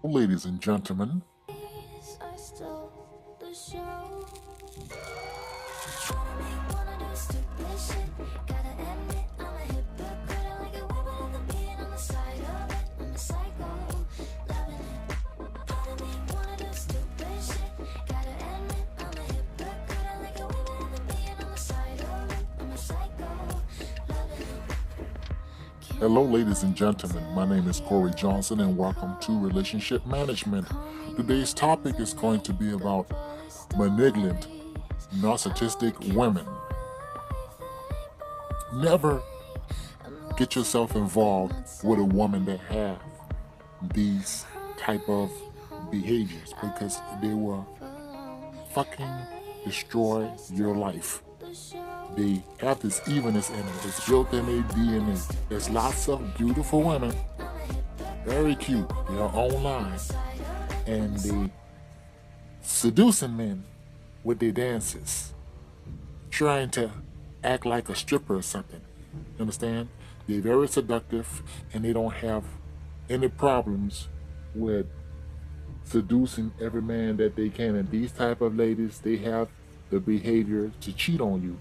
Ladies and gentlemen, I stole the show. hello, ladies and gentlemen. My name is Corey Johnson, and welcome to Relationship Management. Today's topic is going to be about malignant, narcissistic women. Never get yourself involved with a woman that have these type of behaviors because they will fucking destroy your life. They have this evenness in them. It's built in their DNA. There's lots of beautiful women, very cute, they're online, and they seducing men with their dances, trying to act like a stripper or something. You understand? They're very seductive, and they don't have any problems with seducing every man that they can. And these type of ladies, they have the behavior to cheat on you.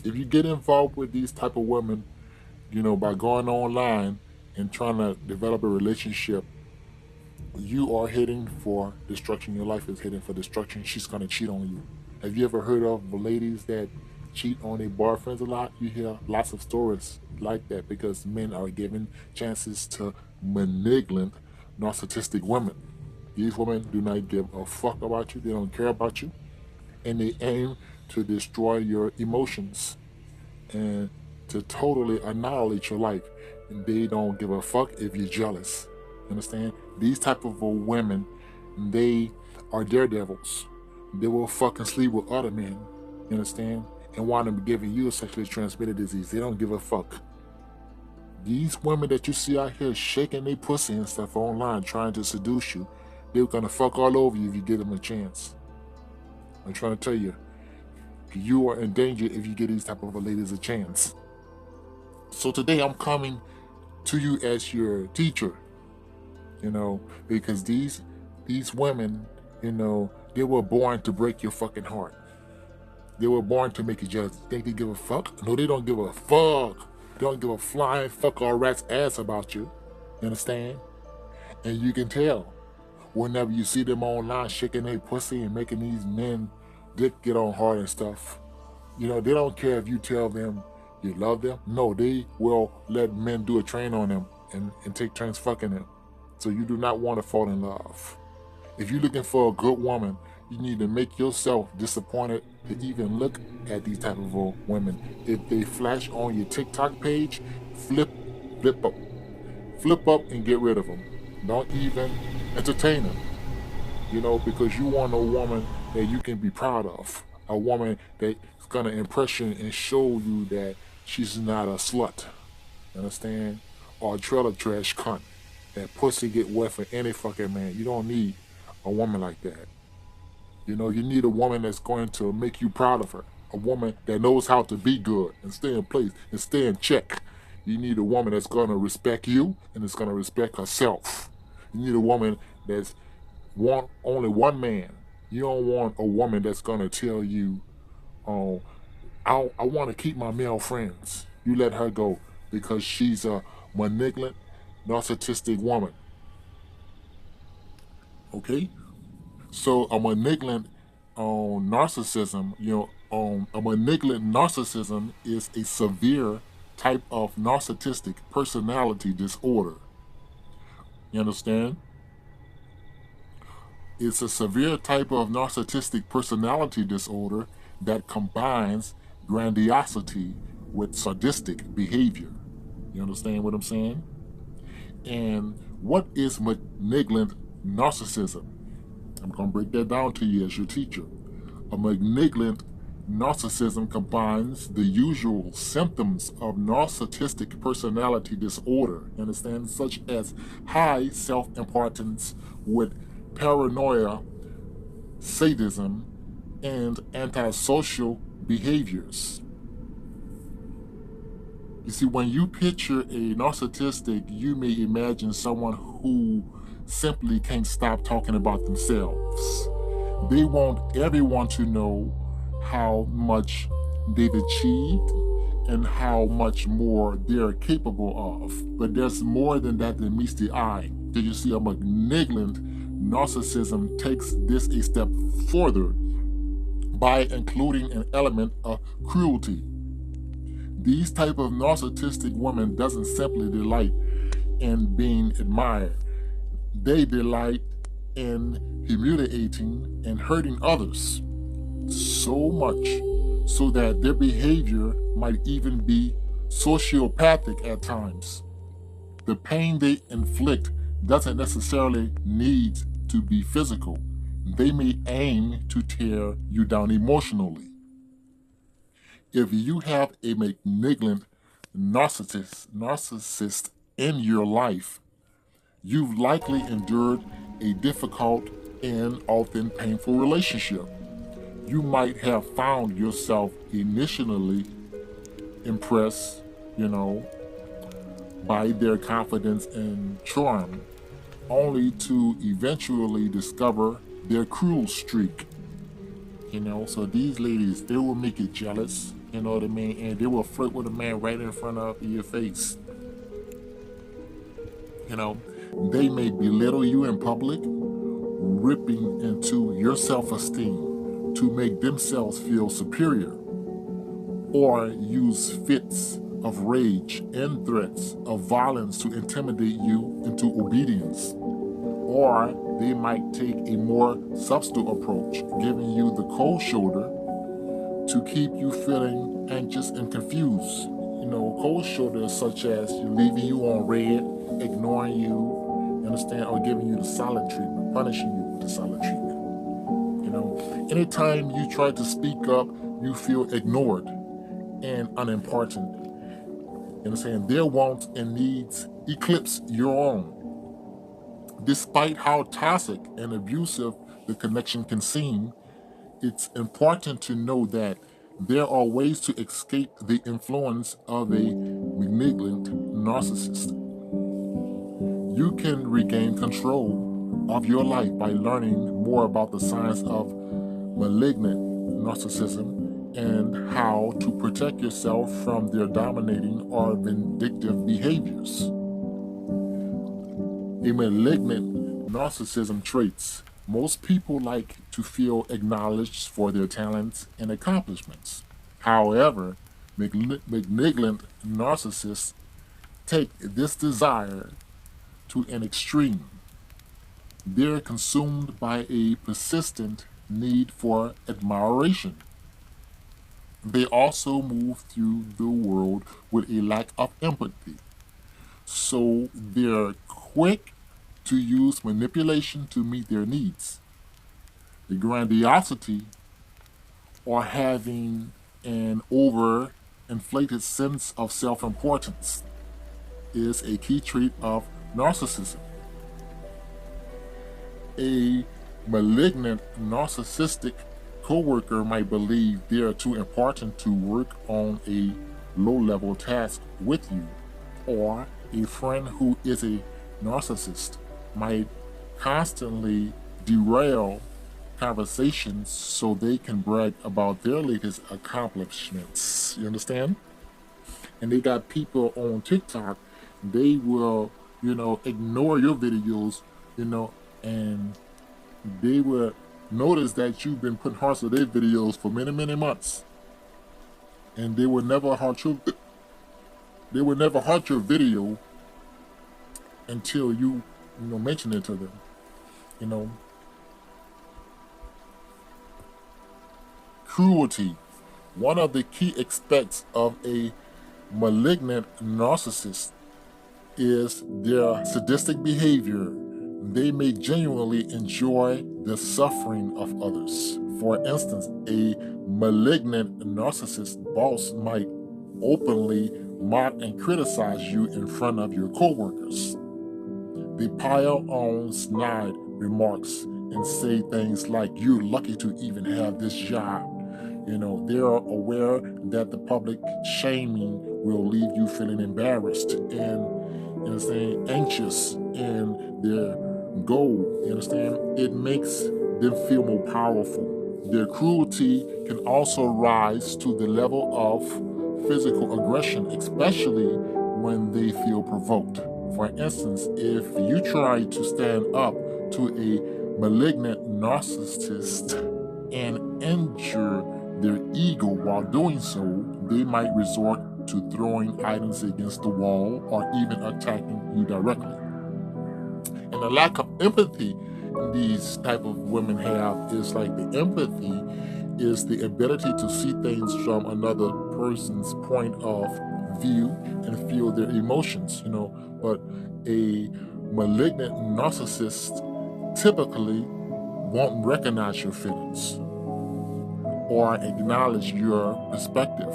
If you get involved with these type of women, by going online and trying to develop a relationship, you are heading for destruction. Your life is heading for destruction. She's gonna cheat on you. Have you ever heard of the ladies that cheat on their boyfriends a lot? You hear lots of stories like that because men are given chances to malignant, narcissistic women. These women do not give a fuck about you. They don't care about you, and they aim to destroy your emotions and to totally annihilate your life. And they don't give a fuck if you're jealous. Understand? These type of women, they are daredevils. They will fucking sleep with other men. You understand? And wind up giving you a sexually transmitted disease. They don't give a fuck. These women that you see out here shaking their pussy and stuff online trying to seduce you, they're gonna fuck all over you if you give them a chance. I'm trying to tell you, you are in danger if you give these type of ladies a chance. So today I'm coming to you as your teacher, because these women, they were born to break your fucking heart. They were born to make you jealous. Think they give a fuck? No, they don't give a fuck. They don't give a flying fuck or rat's ass about you. You understand? And you can tell whenever you see them online shaking their pussy and making these men dick get on hard and stuff. They don't care if you tell them you love them. No, they will let men do a train on them and take turns fucking them. So you do not want to fall in love. If you're looking for a good woman, you need to make yourself disappointed to even look at these type of women. If they flash on your TikTok page, flip up. Flip up and get rid of them. Don't even entertain them. Because you want a woman that you can be proud of. A woman that's gonna impress you and show you that she's not a slut. Understand? Or a trailer trash cunt. That pussy get wet for any fucking man. You don't need a woman like that. You need a woman that's going to make you proud of her. A woman that knows how to be good and stay in place and stay in check. You need a woman that's going to respect you and is going to respect herself. You need a woman that's want only one man. You don't want a woman that's going to tell you, oh, I want to keep my male friends. You let her go because she's a malignant, narcissistic woman. Okay? So a malignant narcissism, a malignant narcissism is a severe type of narcissistic personality disorder. You understand? It's a severe type of narcissistic personality disorder that combines grandiosity with sadistic behavior. You understand what I'm saying? And what is malignant narcissism? I'm going to break that down to you as your teacher. A malignant narcissism combines the usual symptoms of narcissistic personality disorder, understand, such as high self-importance with paranoia, sadism, and antisocial behaviors. You see, when you picture a narcissistic, you may imagine someone who simply can't stop talking about themselves. They want everyone to know how much they've achieved and how much more they're capable of. But there's more than that meets the eye. Did you see a malignant narcissism takes this a step further by including an element of cruelty. These type of narcissistic women doesn't simply delight in being admired. They delight in humiliating and hurting others so much so that their behavior might even be sociopathic at times. The pain they inflict doesn't necessarily need to be physical. They may aim to tear you down emotionally. If you have a malignant narcissist in your life, you've likely endured a difficult and often painful relationship. You might have found yourself initially impressed, by their confidence and charm, only to eventually discover their cruel streak. So these ladies, they will make you jealous, you know what I mean? And they will flirt with a man right in front of your face. They may belittle you in public, ripping into your self-esteem to make themselves feel superior, or use fits of rage and threats of violence to intimidate you into obedience. Or they might take a more subtle approach, giving you the cold shoulder to keep you feeling anxious and confused. Cold shoulders such as leaving you on red, ignoring you, understand, or giving you the silent treatment, punishing you with the silent treatment. Anytime you try to speak up, you feel ignored and unimportant. Their wants and needs eclipse your own. Despite how toxic and abusive the connection can seem, it's important to know that there are ways to escape the influence of a malignant narcissist. You can regain control of your life by learning more about the signs of malignant narcissism and how to protect yourself from their dominating or vindictive behaviors. A malignant narcissism traits. Most people like to feel acknowledged for their talents and accomplishments. However, malignant narcissists take this desire to an extreme. They're consumed by a persistent need for admiration. They also move through the world with a lack of empathy. So they're quick to use manipulation to meet their needs. The grandiosity or having an overinflated sense of self-importance is a key trait of narcissism. A malignant narcissistic coworker might believe they are too important to work on a low-level task with you, or a friend who is a narcissist might constantly derail conversations so they can brag about their latest accomplishments. You understand? And they got people on TikTok, they will, ignore your videos, and they will notice that you've been putting hearts to their videos for many, many months. And they will never heart your video until you mention it to them. Cruelty. One of the key aspects of a malignant narcissist is their sadistic behavior. They may genuinely enjoy the suffering of others. For instance, a malignant narcissist boss might openly mock and criticize you in front of your coworkers. They pile on snide remarks and say things like, "You're lucky to even have this job." They are aware that the public shaming will leave you feeling embarrassed and, you understand, anxious in their goal. You understand? It makes them feel more powerful. Their cruelty can also rise to the level of physical aggression, especially when they feel provoked. For instance, if you try to stand up to a malignant narcissist and injure their ego while doing so, they might resort to throwing items against the wall or even attacking you directly. And the lack of empathy these type of women have is like the empathy is the ability to see things from another person's point of view and feel their emotions, but a malignant narcissist typically won't recognize your feelings or acknowledge your perspective.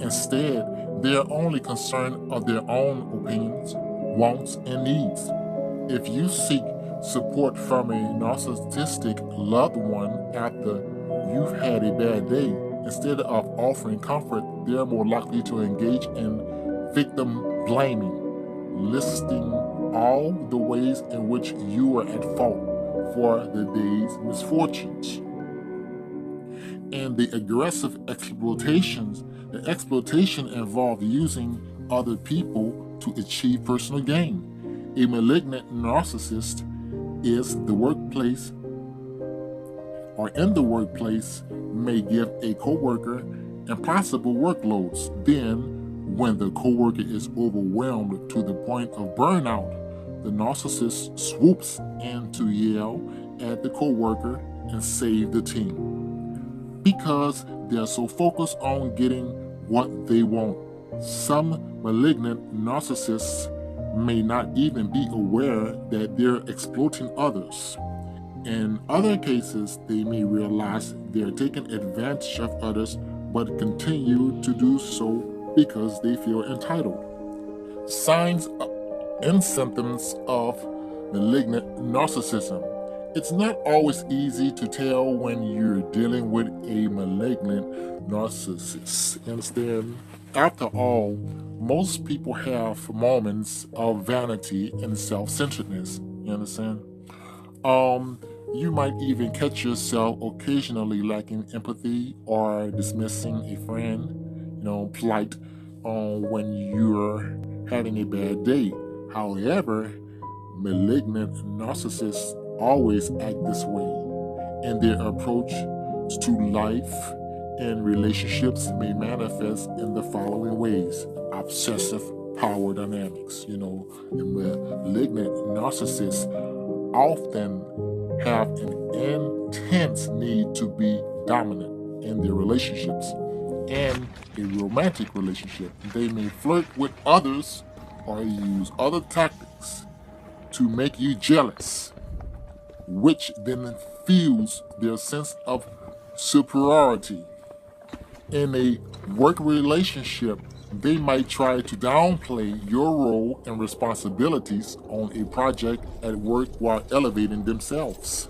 Instead, they are only concerned of their own opinions, wants, and needs. If you seek support from a narcissistic loved one after you've had a bad day, instead of offering comfort, they're more likely to engage in victim blaming, listing all the ways in which you were at fault for the day's misfortunes. And the aggressive the exploitation involved using other people to achieve personal gain. A malignant narcissist is the workplace or in the workplace may give a coworker impossible workloads. Then, when the coworker is overwhelmed to the point of burnout, the narcissist swoops in to yell at the coworker and save the team. Because they're so focused on getting what they want. Some malignant narcissists may not even be aware that they're exploiting others. In other cases, they may realize they're taking advantage of others but continue to do so because they feel entitled. Signs and symptoms of malignant narcissism. It's not always easy to tell when you're dealing with a malignant narcissist. You understand? After all, most people have moments of vanity and self-centeredness. You understand? You might even catch yourself occasionally lacking empathy or dismissing a friend, plight when you're having a bad day. However, malignant narcissists always act this way, and their approach to life and relationships may manifest in the following ways: obsessive power dynamics. The malignant narcissists often have an intense need to be dominant in their relationships. In a romantic relationship, they may flirt with others or use other tactics to make you jealous, which then fuels their sense of superiority. In a work relationship, they might try to downplay your role and responsibilities on a project at work while elevating themselves.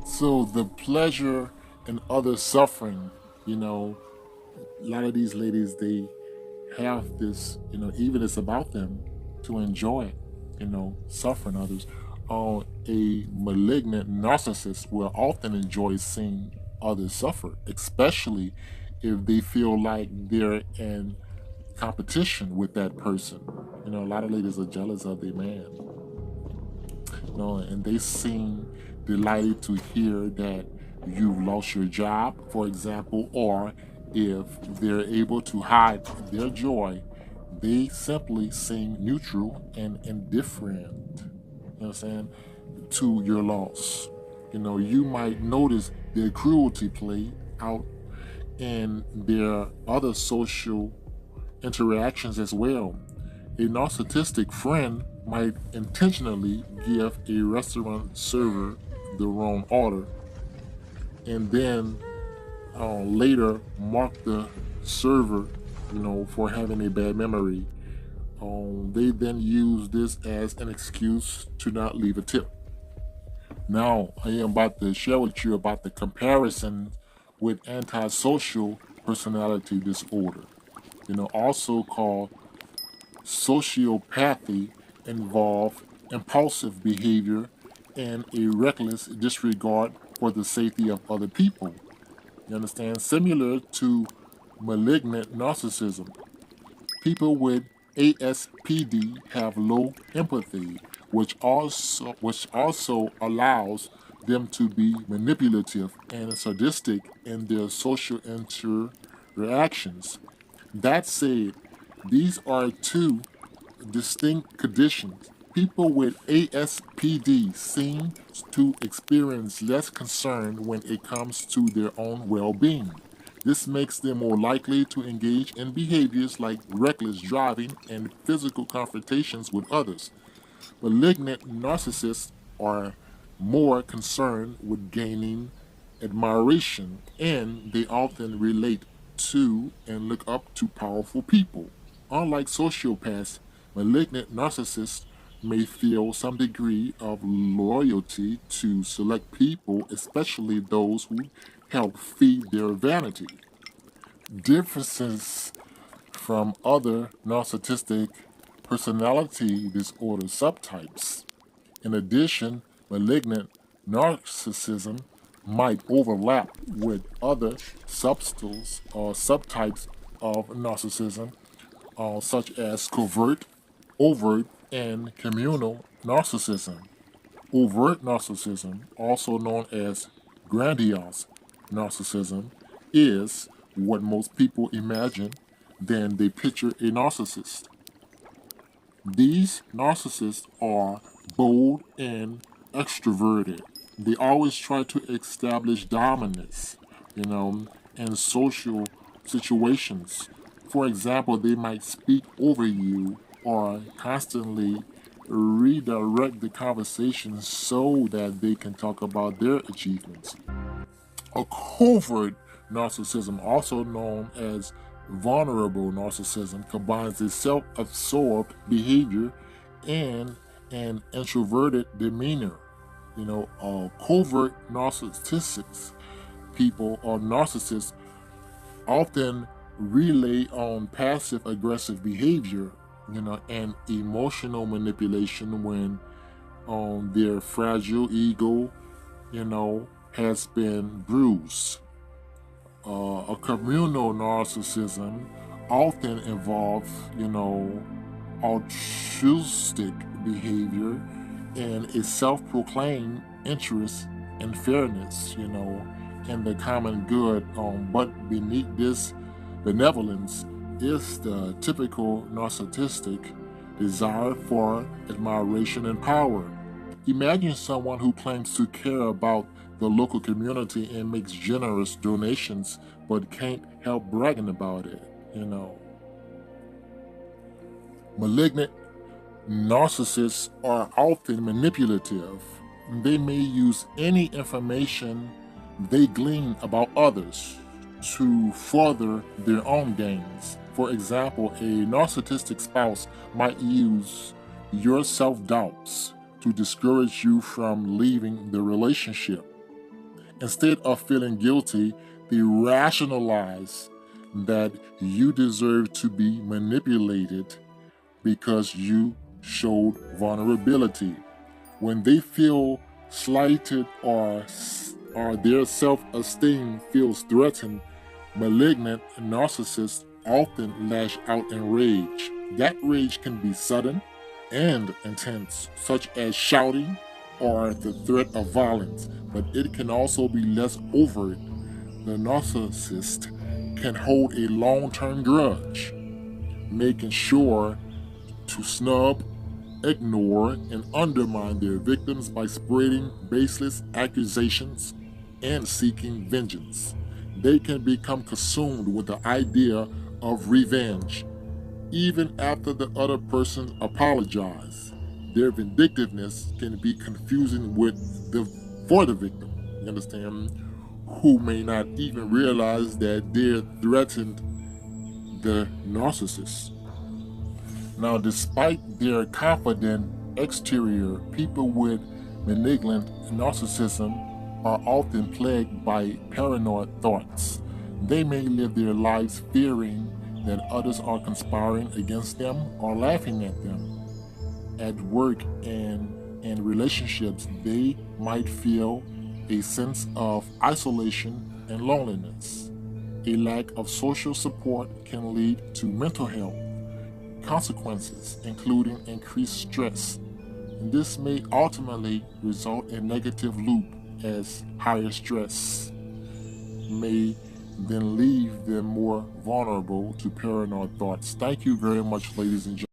So the pleasure in other suffering, a lot of these ladies, they have this, even it's about them to enjoy it, suffering others. A malignant narcissist will often enjoy seeing others suffer, especially if they feel like they're in competition with that person. A lot of ladies are jealous of their man. And they seem delighted to hear that you've lost your job, for example, or if they're able to hide their joy, they simply seem neutral and indifferent, to your loss. You might notice their cruelty play out in their other social interactions as well. A narcissistic friend might intentionally give a restaurant server the wrong order and then later mock the server, for having a bad memory. They then use this as an excuse to not leave a tip. Now, I am about to share with you about the comparison with antisocial personality disorder. also called sociopathy, involve impulsive behavior and a reckless disregard for the safety of other people. You understand? Similar to malignant narcissism, people with ASPD have low empathy, which also allows them to be manipulative and sadistic in their social interactions. That said, these are two distinct conditions. People with ASPD seem to experience less concern when it comes to their own well being. This makes them more likely to engage in behaviors like reckless driving and physical confrontations with others. Malignant narcissists are more concerned with gaining admiration, and they often relate to and look up to powerful people. Unlike sociopaths, malignant narcissists may feel some degree of loyalty to select people, especially those who help feed their vanity. Differences from other narcissistic personality disorder subtypes. In addition, malignant narcissism might overlap with other substils or subtypes of narcissism, such as covert, overt, and communal narcissism. Overt narcissism, also known as grandiose narcissism, is what most people imagine when they picture a narcissist. These narcissists are bold and extroverted. They always try to establish dominance, in social situations. For example, they might speak over you or constantly redirect the conversation so that they can talk about their achievements. A covert narcissism, also known as vulnerable narcissism, combines a self absorbed behavior and an introverted demeanor. Covert narcissists people or narcissists often rely on passive aggressive behavior, and emotional manipulation when their fragile ego, has been bruised. A communal narcissism often involves, altruistic behavior and a self-proclaimed interest in fairness, and the common good. But beneath this benevolence is the typical narcissistic desire for admiration and power. Imagine someone who claims to care about the local community and makes generous donations but can't help bragging about it. Malignant narcissists are often manipulative. They may use any information they glean about others to further their own gains. For example, a narcissistic spouse might use your self doubts to discourage you from leaving the relationship. Instead of feeling guilty, they rationalize that you deserve to be manipulated because you showed vulnerability. When they feel slighted or their self-esteem feels threatened, malignant narcissists often lash out in rage. That rage can be sudden and intense, such as shouting or the threat of violence, but it can also be less overt. The narcissist can hold a long-term grudge, making sure to snub, ignore, and undermine their victims by spreading baseless accusations and seeking vengeance. They can become consumed with the idea of revenge, even after the other person apologizes. Their vindictiveness can be confusing for the victim, you understand, who may not even realize that they're threatened the narcissist. Now, despite their confident exterior, people with malignant narcissism are often plagued by paranoid thoughts. They may live their lives fearing that others are conspiring against them or laughing at them. At work and in relationships, they might feel a sense of isolation and loneliness. A lack of social support can lead to mental health consequences, including increased stress. And this may ultimately result in negative loop as higher stress may then leave them more vulnerable to paranoid thoughts. Thank you very much, ladies and gentlemen.